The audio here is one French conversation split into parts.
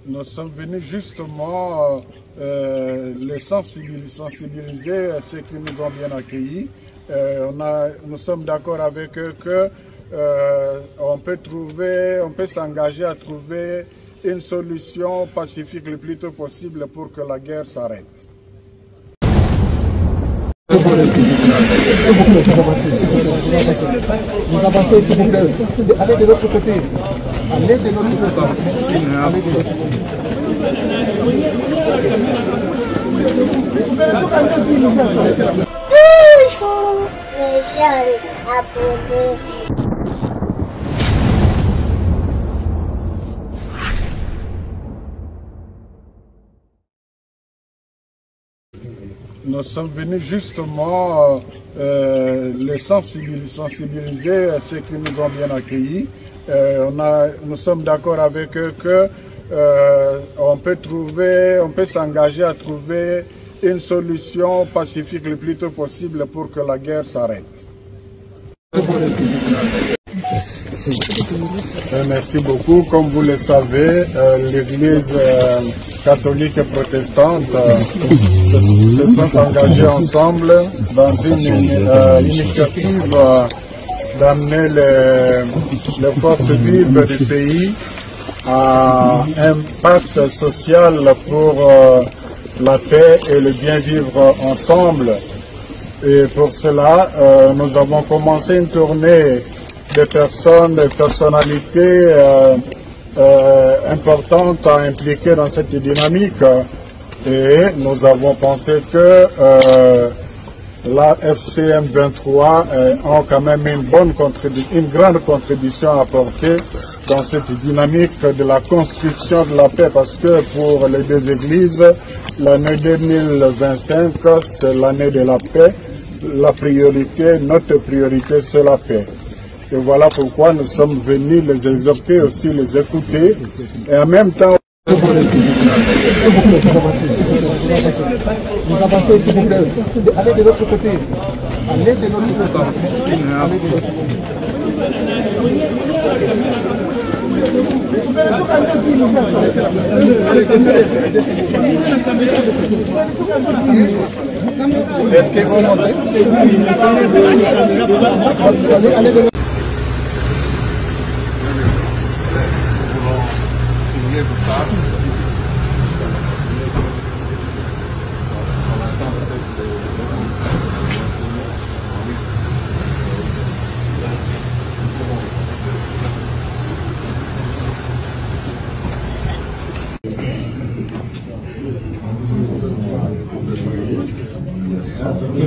Nous sommes venus justement les sensibiliser à ceux qui nous ont bien accueillis. Nous sommes d'accord avec eux que on peut s'engager à trouver une solution pacifique le plus tôt possible pour que la guerre s'arrête. Vous avancez, s'il vous plaît. Allez de l'autre côté. Allez de l'autre côté. Allez de l'autre côté. Toujours les jeunes abonnés. Nous sommes venus justement les sensibiliser à ceux qui nous ont bien accueillis. Nous sommes d'accord avec eux que on peut s'engager à trouver une solution pacifique le plus tôt possible pour que la guerre s'arrête. Merci beaucoup. Comme vous le savez, l'Église catholique et protestante se sont engagés ensemble dans une initiative d'amener les forces vives du pays à un pacte social pour la paix et le bien vivre ensemble. Et pour cela, nous avons commencé une tournée de personnes, de personnalités importantes à impliquer dans cette dynamique. Et nous avons pensé que la FCM 23 a quand même une grande contribution à apporter dans cette dynamique de la construction de la paix, parce que pour les deux églises, l'année 2025, c'est l'année de la paix. La priorité, notre priorité, c'est la paix. Et voilà pourquoi nous sommes venus les exhorter, aussi les écouter, et en même temps... Vous avancez, s'il vous plaît. Allez de l'autre côté. Allez de l'autre côté. Allez de l'autre côté. Est-ce que vous m'entendez?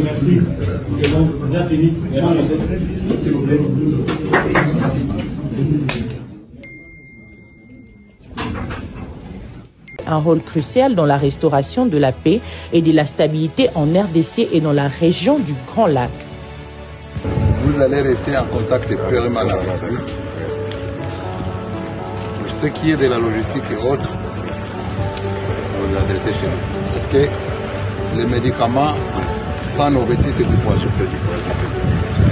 Merci. C'est bon, c'est déjà fini. Merci, s'il vous plaît. Un rôle crucial dans la restauration de la paix et de la stabilité en RDC et dans la région du Grand Lac. Vous allez rester en contact permanent avec eux. Pour ce qui est de la logistique et autres, vous adressez chez nous. Parce que les médicaments, sans nourriture, c'est du poison.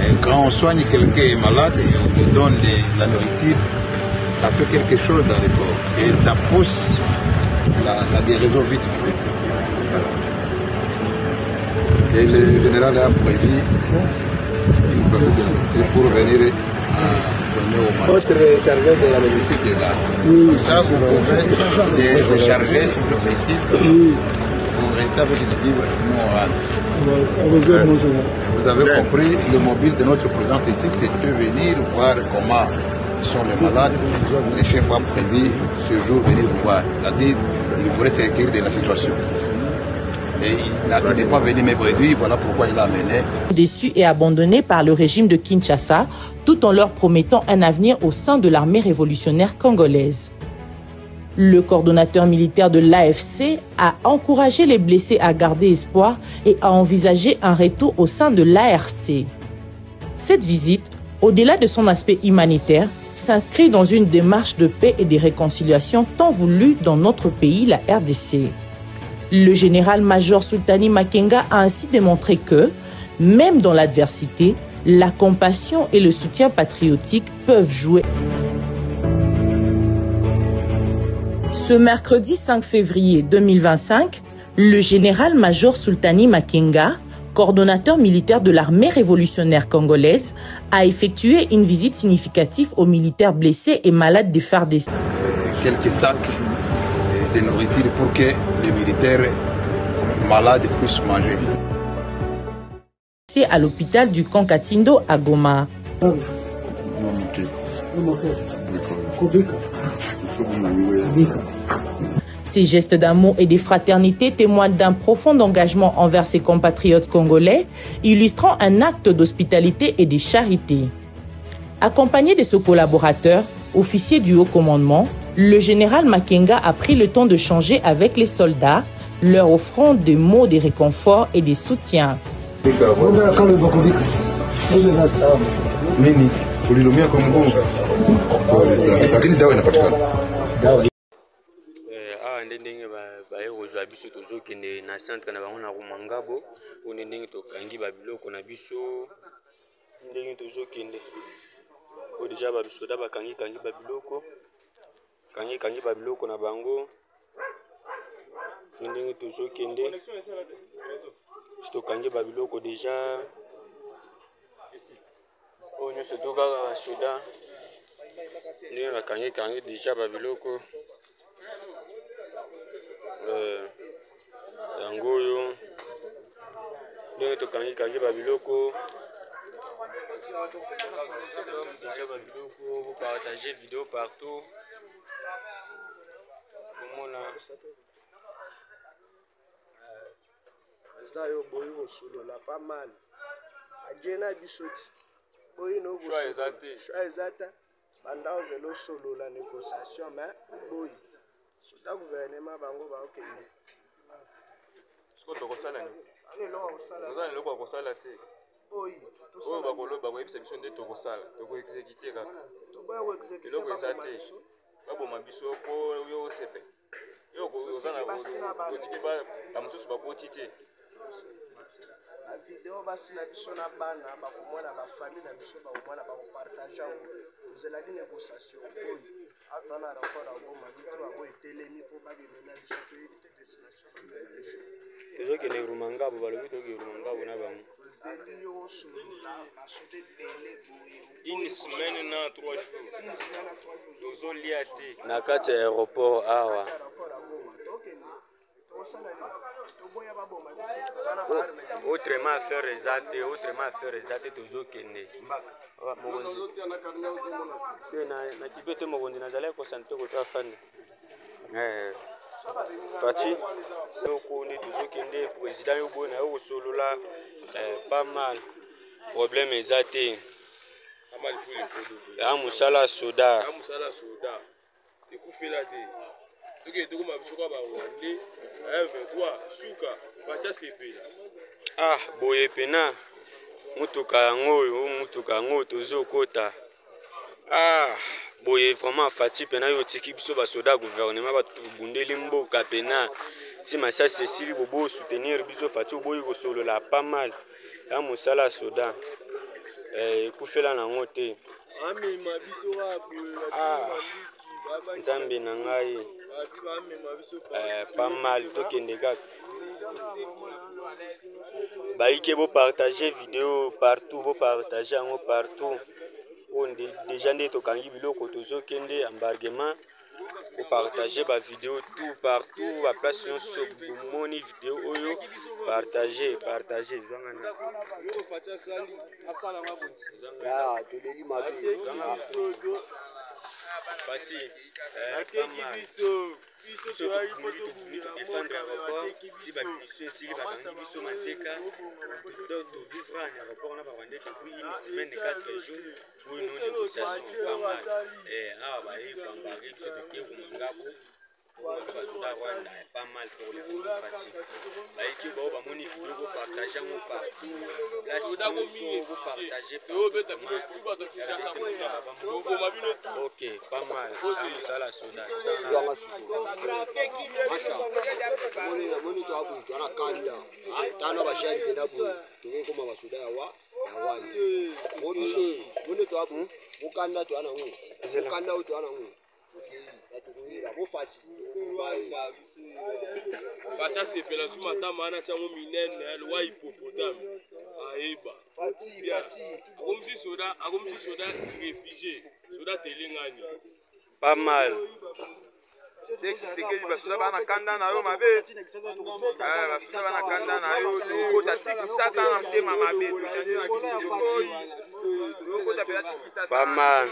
Et quand on soigne quelqu'un qui est malade et on lui donne la nourriture, ça fait quelque chose dans le corps. Et ça pousse la guérison vite. Et le général a prévu une commission pour venir donner au malade. Votre chargé de la logistique est là. Tout ça, vous pouvez décharger sur le véhicule pour rester avec une libre morale. Vous avez compris, le mobile de notre présence ici, c'est de venir voir comment sont les malades. Les chefs ont prévu ce jour venir voir. C'est-à-dire, il voulait s'inquiéter de la situation. Et il n'est pas venu me réduire, voilà pourquoi il a amené. Déçus et abandonnés par le régime de Kinshasa, tout en leur promettant un avenir au sein de l'armée révolutionnaire congolaise. Le coordonnateur militaire de l'AFC a encouragé les blessés à garder espoir et a envisagé un retour au sein de l'ARC. Cette visite, au-delà de son aspect humanitaire, s'inscrit dans une démarche de paix et de réconciliation tant voulue dans notre pays, la RDC. Le général-major Sultani Makenga a ainsi démontré que, même dans l'adversité, la compassion et le soutien patriotique peuvent jouer. Ce mercredi 5 février 2025, le général-major Sultani Makenga, coordonnateur militaire de l'armée révolutionnaire congolaise, a effectué une visite significative aux militaires blessés et malades des FARDC. Quelques sacs de nourriture pour que les militaires malades puissent manger. C'est à l'hôpital du camp Katindo à Goma. Ces gestes d'amour et de fraternité témoignent d'un profond engagement envers ses compatriotes congolais, illustrant un acte d'hospitalité et de charité. Accompagné de ses collaborateurs, officiers du haut commandement, le général Makenga a pris le temps de changer avec les soldats, leur offrant des mots de réconfort et de soutien. ndenge bayekozwa biso tozokende na centre na bango na Rumangabo pone ndenge tokangi babiloko na biso ndenge tozokende o deja babisoda bakangi babiloko kangi babiloko na bango ndenge tozokende tokangi babiloko deja o nyonso tokaka basoda ndenge bakangi deja babiloko yango oyo ndenge tokangi babiloko vous partagez vidéo partout komona yo boyi kosolola pas mal ajena bisoti boyi no ezata banda ozelo solola négociation mais boyi soda gouvernement bango baokende tokosala eloko akosala te oyo bakoloba koyebisa biso nde tokosala tokoexekite kaka eloko eza te baboma biso po yo osepe otiki bamosusu bakoti te bavideo basi na biso na bana bakomona bafamille na biso bakomona bakopartage yango tozelaki négociation oyo atwana rapport agoma bitu yango etelemi mpo bakemena biso toyebi te destination bamena biso tozokende Rumangabo balobi toke Rumangabo na bango ozeli yo osolola basoda ebele boye une semaine na 3 jours tozolia te na kati ya aéroport awa autrement affaire eza te tozokende na kibe te mokonzi nazalaki kosante kota afande Fati soko nde tozokende président yo boye na yo kosolola pas mal problème eza te ya mosala soda ekufela te toke tokoma biso kwa barwandais M23 suka batia sepela boye pena mutuka yango tozokota boye vraiment Fati pena yo tiki biso basoda gouvernement batubundeli mboka pena ti masasi esili bobo soutenir biso Fati oboyi kosolola pas mal ya mosala soda ekufela nango te nzambe na ngai pas mal tokende kaka baike bopartage vidéo partout bopartage yango partout déjà nde tokangi biloko tozokende embarquement bopartage bavidéo tout partout baplace nyonso bomoni vidéo oyo partage zwangana toleli mabe Fati défendre aéroport si babiso esili bakangi biso mateka tovivre en aéroport na barwandais depuis une semaine 4 jours pour une négociation pas mal awa baye koembarquer biso toke Rumangabo basoda Rwanda pas mal pour les Fati baiki bao bamoni vidéo bopartage yango partout bopartage ok pas mal sala soda moni to abu to ana kanda tano bashani penda bu to koma basoda yawa moni to abu mukanda to ana ngu mukanda to ana ngu Bacha sepela su matama ana chango minene lwa hippopotame aiba akomsi soda réfugié soda telengani pas mal te kisekeli basoda bana kanda na yo mabe basoda bana kanda na yo tokota tiki sasa na mtema mabe tochange na kisikoyi tokota pela tiki sasa pas mal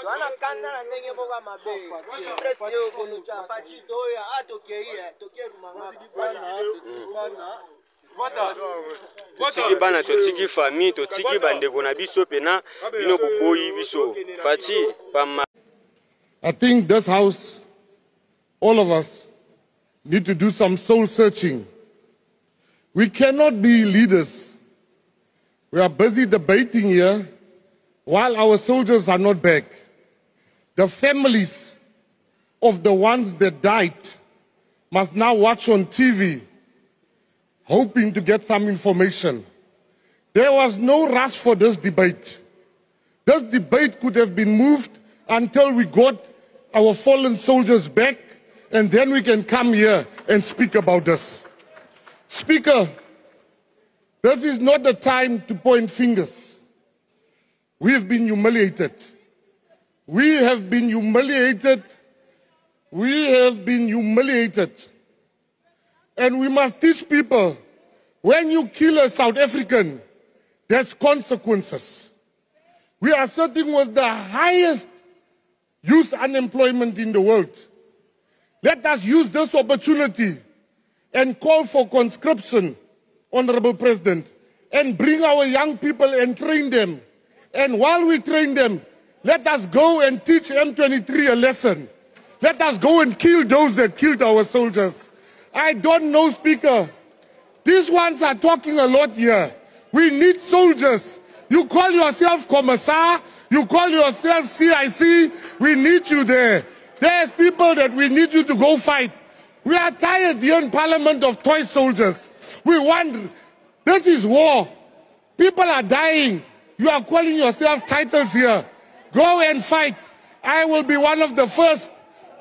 wana kanda na ndenge boka mabe presse yo kono cha fachi doya atokeye totiki bana totiki famille totiki bandeko na biso pena bino boboyi biso fachi pas mal. I think this house, all of us, need to do some soul searching. We cannot be leaders. We are busy debating here while our soldiers are not back. The families of the ones that died must now watch on TV, hoping to get some information. There was no rush for this debate. This debate could have been moved until we got our fallen soldiers back, and then we can come here and speak about this. Speaker, this is not the time to point fingers. We have been humiliated. We have been humiliated. We have been humiliated. And we must teach people, when you kill a South African, there's consequences. We are sitting with the highest youth unemployment in the world. Let us use this opportunity and call for conscription, Honorable President, and bring our young people and train them. And while we train them, let us go and teach M23 a lesson. Let us go and kill those that killed our soldiers. I don't know, Speaker. These ones are talking a lot here. We need soldiers. You call yourself Commissar, you call yourself CIC, we need you there. There's people that we need you to go fight. We are tired here in Parliament of toy soldiers. We want, this is war. People are dying. You are calling yourself titles here. Go and fight. I will be one of the first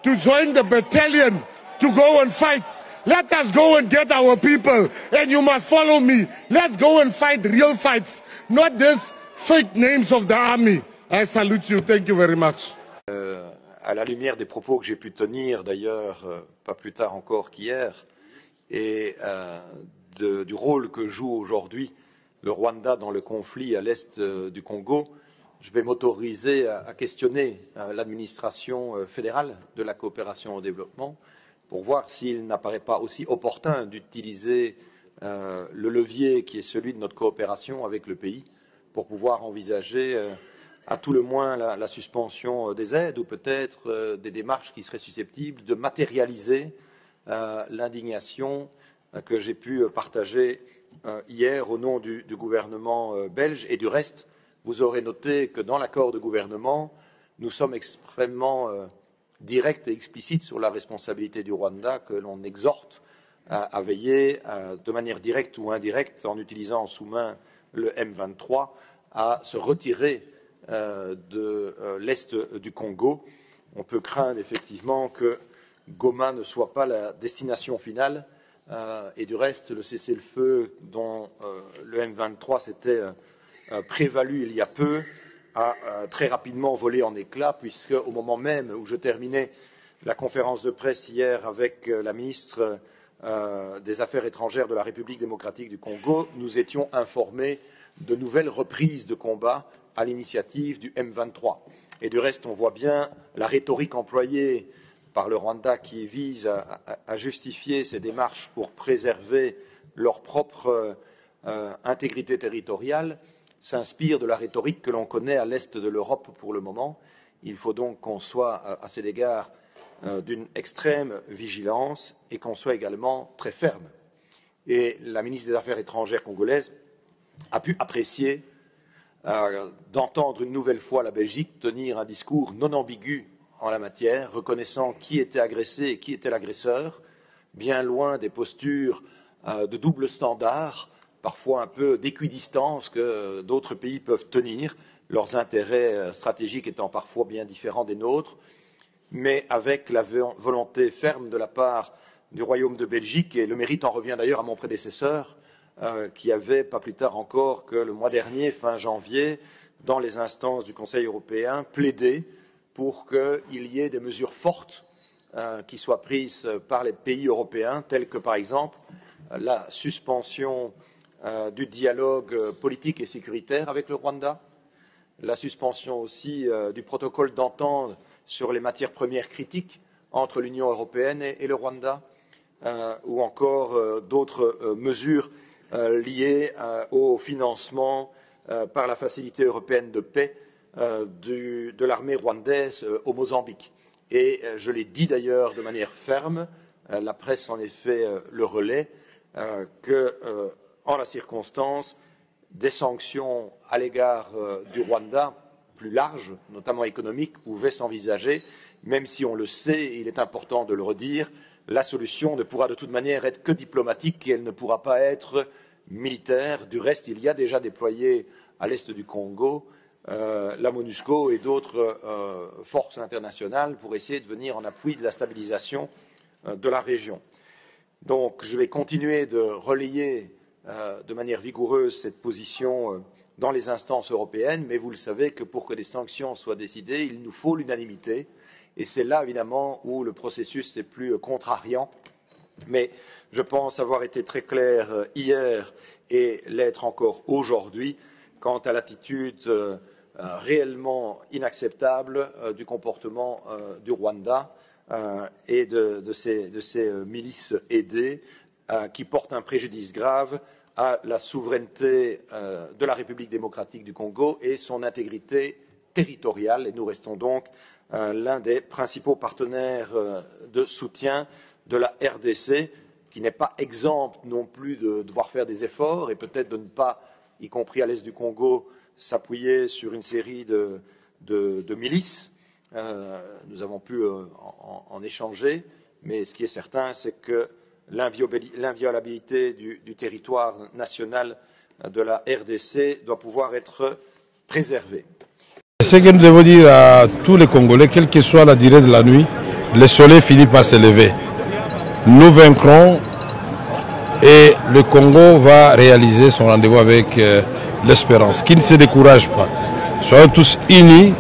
to join the battalion to go and fight. Let us go and get our people, and you must follow me. Let's go and fight real fights, not these fake names of the army. I salute you. Thank you very much. À la lumière des propos que j'ai pu tenir, d'ailleurs, pas plus tard encore qu'hier, et du rôle que joue aujourd'hui le Rwanda dans le conflit à l'est du Congo, je vais m'autoriser à questionner l'administration fédérale de la coopération au développement pour voir s'il n'apparaît pas aussi opportun d'utiliser le levier qui est celui de notre coopération avec le pays pour pouvoir envisager à tout le moins la suspension des aides ou peut-être des démarches qui seraient susceptibles de matérialiser l'indignation que j'ai pu partager hier au nom du gouvernement belge. Et du reste, vous aurez noté que dans l'accord de gouvernement, nous sommes extrêmement directs et explicites sur la responsabilité du Rwanda, que l'on exhorte à veiller de manière directe ou indirecte, en utilisant en sous-main le M23, à se retirer de l'est du Congo. On peut craindre effectivement que Goma ne soit pas la destination finale, et du reste, le cessez-le-feu dont le M23 s'était prévalu il y a peu a très rapidement volé en éclats, puisque au moment même où je terminais la conférence de presse hier avec la ministre des Affaires étrangères de la République démocratique du Congo, nous étions informés de nouvelles reprises de combat à l'initiative du M23. Et du reste, on voit bien la rhétorique employée par le Rwanda qui vise à justifier ces démarches pour préserver leur propre intégrité territoriale s'inspire de la rhétorique que l'on connaît à l'est de l'Europe pour le moment. Il faut donc qu'on soit à cet égard d'une extrême vigilance et qu'on soit également très ferme. Et la ministre des Affaires étrangères congolaise a pu apprécier d'entendre une nouvelle fois la Belgique tenir un discours non ambigu en la matière, reconnaissant qui était agressé et qui était l'agresseur, bien loin des postures de double standard, parfois un peu d'équidistance que d'autres pays peuvent tenir, leurs intérêts stratégiques étant parfois bien différents des nôtres, mais avec la volonté ferme de la part du Royaume de Belgique, et le mérite en revient d'ailleurs à mon prédécesseur, qui avait, pas plus tard encore que le mois dernier, fin janvier, dans les instances du Conseil européen, plaidé pour qu'il y ait des mesures fortes qui soient prises par les pays européens, telles que par exemple la suspension du dialogue politique et sécuritaire avec le Rwanda, la suspension aussi du protocole d'entente sur les matières premières critiques entre l'Union européenne et le Rwanda, ou encore d'autres mesures liées au financement par la Facilité européenne de paix de l'armée rwandaise au Mozambique. Et je l'ai dit d'ailleurs de manière ferme, la presse en effet le relaie, que, en la circonstance, des sanctions à l'égard du Rwanda plus larges, notamment économiques, pouvaient s'envisager, même si on le sait, il est important de le redire, la solution ne pourra de toute manière être que diplomatique et elle ne pourra pas être militaire. Du reste, il y a déjà déployé à l'est du Congo la MONUSCO et d'autres forces internationales pour essayer de venir en appui de la stabilisation de la région. Donc, je vais continuer de relayer de manière vigoureuse cette position dans les instances européennes, mais vous le savez que pour que des sanctions soient décidées, il nous faut l'unanimité, et c'est là évidemment où le processus est plus contrariant. Mais je pense avoir été très clair hier et l'être encore aujourd'hui quant à l'attitude réellement inacceptable du comportement du Rwanda et de ces milices aidées qui portent un préjudice grave à la souveraineté de la République démocratique du Congo et son intégrité territoriale. Et nous restons donc l'un des principaux partenaires de soutien de la RDC, qui n'est pas exempte non plus de devoir faire des efforts et peut-être de ne pas, y compris à l'est du Congo, s'appuyer sur une série de milices. Nous avons pu en échanger, mais ce qui est certain, c'est que l'inviolabilité du territoire national de la RDC doit pouvoir être préservée. Ce que nous devons dire à tous les Congolais, quelle que soit la durée de la nuit, le soleil finit par se lever. Nous vaincrons et le Congo va réaliser son rendez-vous avec l'espérance. Qui ne se décourage pas. Soyons tous unis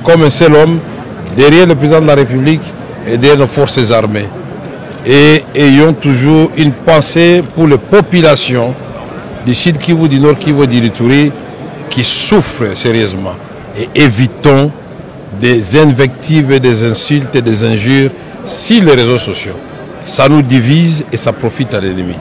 comme un seul homme derrière le président de la République et derrière nos forces armées. Et ayons toujours une pensée pour les populations du Sud Kivu, du Nord Kivu, du Ituri qui souffrent sérieusement. Et évitons des invectives, des insultes et des injures sur les réseaux sociaux. Ça nous divise et ça profite à l'ennemi.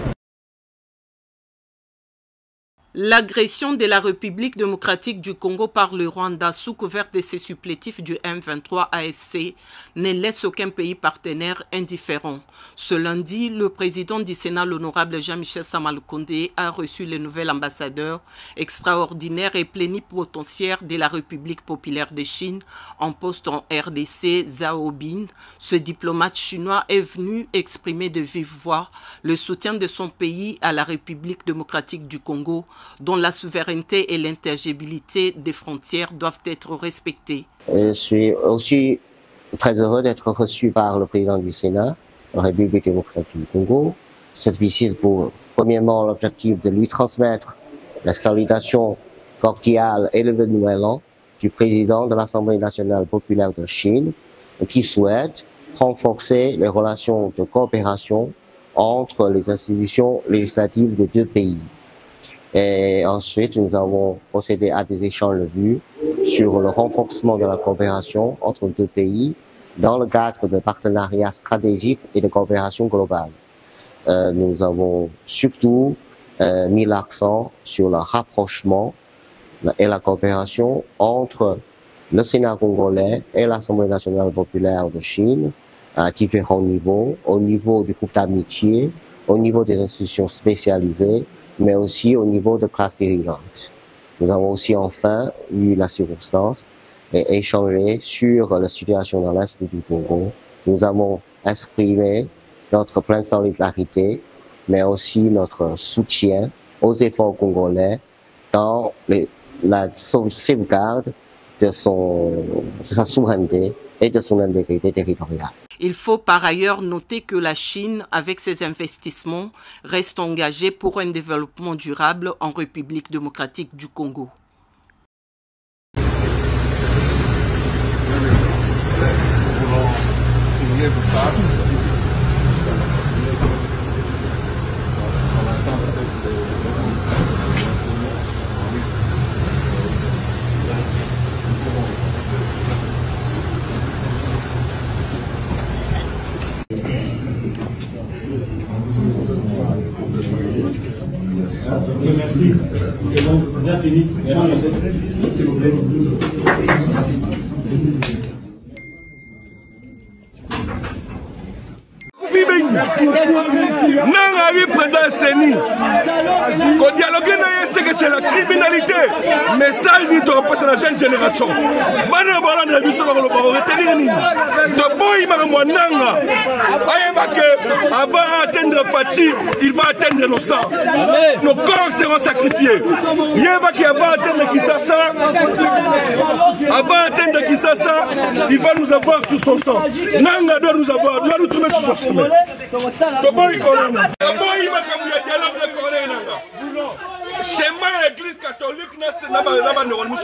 L'agression de la République démocratique du Congo par le Rwanda sous couvert de ses supplétifs du M23 AFC ne laisse aucun pays partenaire indifférent. Ce lundi, le président du Sénat, l'honorable Jean-Michel Sama-Lukonde, a reçu le nouvel ambassadeur extraordinaire et plénipotentiaire de la République populaire de Chine en poste en RDC, Zhao Bin. Ce diplomate chinois est venu exprimer de vive voix le soutien de son pays à la République démocratique du Congo, dont la souveraineté et l'intangibilité des frontières doivent être respectées. Je suis aussi très heureux d'être reçu par le président du Sénat, la République démocratique du Congo. Cette visite pour, premièrement, l'objectif de lui transmettre la salutation cordiale et le vœu de nouvel an du président de l'Assemblée nationale populaire de Chine, qui souhaite renforcer les relations de coopération entre les institutions législatives des deux pays. Et ensuite, nous avons procédé à des échanges de vues sur le renforcement de la coopération entre deux pays dans le cadre de partenariats stratégiques et de coopération globale. Nous avons surtout mis l'accent sur le rapprochement et la coopération entre le Sénat congolais et l'Assemblée nationale populaire de Chine à différents niveaux, au niveau du groupe d'amitié, au niveau des institutions spécialisées, mais aussi au niveau de classes dirigeantes. Nous avons aussi enfin eu la circonstance et échangé sur la situation dans l'Est du Congo. Nous avons exprimé notre pleine solidarité, mais aussi notre soutien aux efforts congolais dans les la sauvegarde de sa souveraineté et de son intégrité territoriale. Il faut par ailleurs noter que la Chine, avec ses investissements, reste engagée pour un développement durable en République démocratique du Congo. Merci. C'est bon, c'est déjà fini. Merci, s'il vous plaît. Nanga yi président Seni ko dialoguer na c'est que c'est la criminalité message ni to passe la jeune génération bana bala na biso ba lo ba retenir ni to boy makambo nanga ayeba que avant atteindre Fati il va atteindre nos sangs, nos corps seront sacrifiés. Yeba qui avant atteindre Kisasa, il va nous avoir sur son sang. Nanga doit nous avoir, doit nous trouver sur son chemin. C'est ma église catholique, c'est la neuron.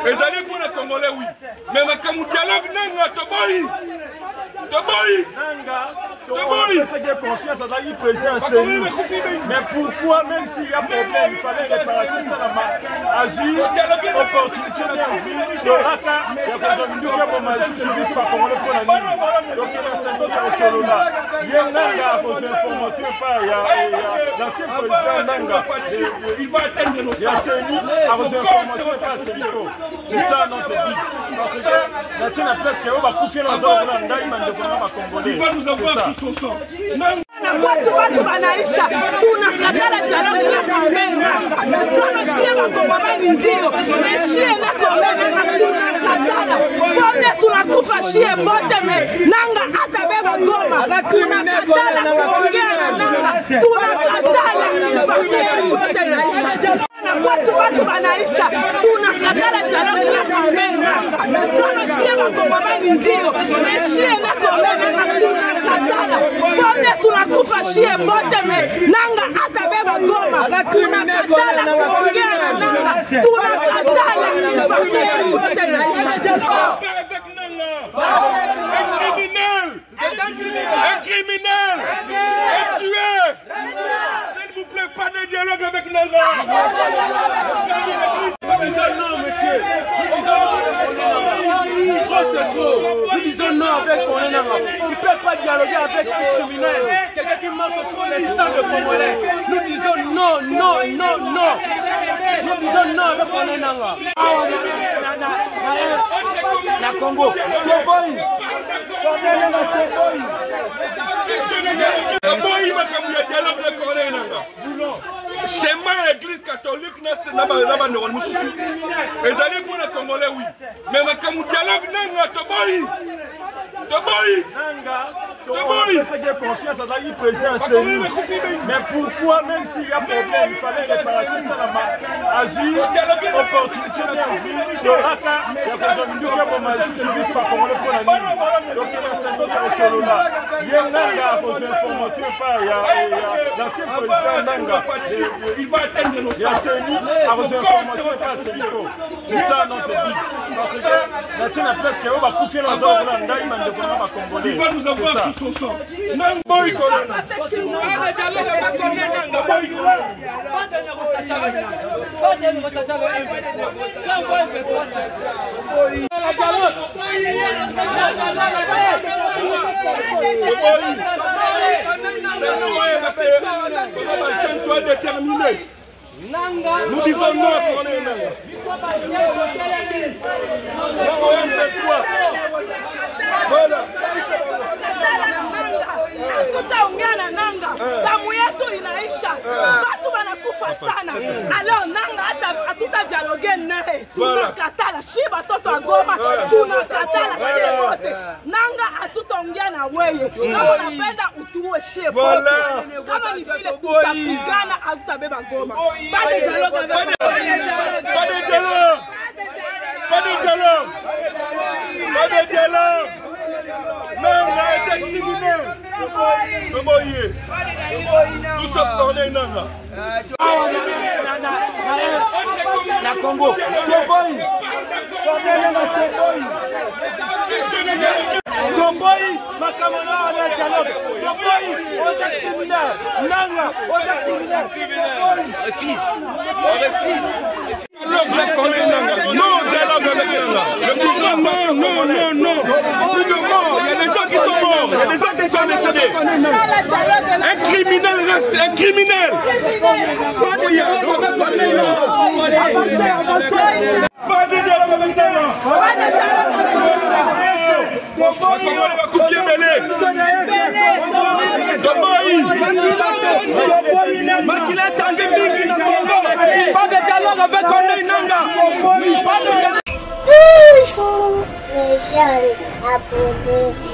Les allez pour les Congolais, oui. Mais ma dialogue, nanga, toboy. Confiance à la président. Mais pourquoi, même s'il y a problème, il fallait réparer ça à agir, opportunité de Raka, il y a besoin de dire que ma justice soit congolais pour la nuit. Donc il y a 50 ans sur là. Il y a besoin d'informations par l'ancien président Nanga. Il va atteindre nos il y a Seni, a besoin d'informations par Seniko. C'est ça notre but. Parce que la tienne a presque, on va couper la zone de la Congolais. Il va nous avoir sur son sang. Watu wanaisha tunakatala dialogue na Nanga kama shia wakongomani ndio meshia na Kongo tunakatala pombe tunakufa shia bote me Nanga atabeba Goma tunakatala kuongea na Nanga tunakatala familia yote naisha watu wanaisha tunakatala dialogue na Nanga kama shia wakongomani ndio meshia na Kongo tunakatala pombe tunakufa shie bote me Nanga atabeba Goma tunakatala kuongea na Nanga tunakatala familia yote naisha un criminel est tué. S'il vous plaît, pas de dialogue avec Nanga. Non, monsieur. Trop c'est trop. Nous disons non avec Nanga. On ne peut pas dialoguer avec un criminel. Quelqu'un qui marche sur les sangs de Congolais. Nous disons non. Nous disons non avec Nanga. La Congo. C'est ma église catholique, c'est la neuron. Les allez pour les Congolais, oui. Mais ma dialogue, nanga, toboy. Confiance à la président. Mais pourquoi, même s'il y a problème, il fallait réparer ça à agir, opportunité de Raka, il y a besoin de dire que ma justice soit congolais pour la nuit. Donc il y a 50 ans sur là. Il y a besoin d'informations par l'ancien président Nanga. Il va atteindre nos il y a Seni, a besoin d'informations par Seniko. C'est ça notre but. Parce que la tienne a presque, on va couper la zone de la Congolais. Il va nous avoir sur son sang. Nanga boy toi déterminé. Nous disons non pour les Nanga. Voilà. Tutaongea na Nanga, damu yetu inaisha, watu wanakufa sana. Alors Nanga hatuta dialogue naye, tunakatala shiba toto wa Goma, tunakatala shiba wote. Nanga hatutaongea na wewe, kama unapenda utuue tueshie poto. Kama ni vile tutapigana au tutabeba ngoma. Pas de dialogue avec Pas de dialogue. Pas de dialogue. Pas de dialogue. Non, on a été criminel. Comment y est? Tout ça pour les nana. La Congo. Toboy, Makamana, on est dialogue. Toboy, on est criminel. Nanga, on est criminel. Refuse. Non, dialogue avec Nanga. Non. Il y a des gens qui sont morts. Il y a des gens qui sont décédés. Un criminel reste un criminel. Pas de dialogue avec Nanga. Pas de dialogue avec Nanga. Toujours les jeunes abonnés.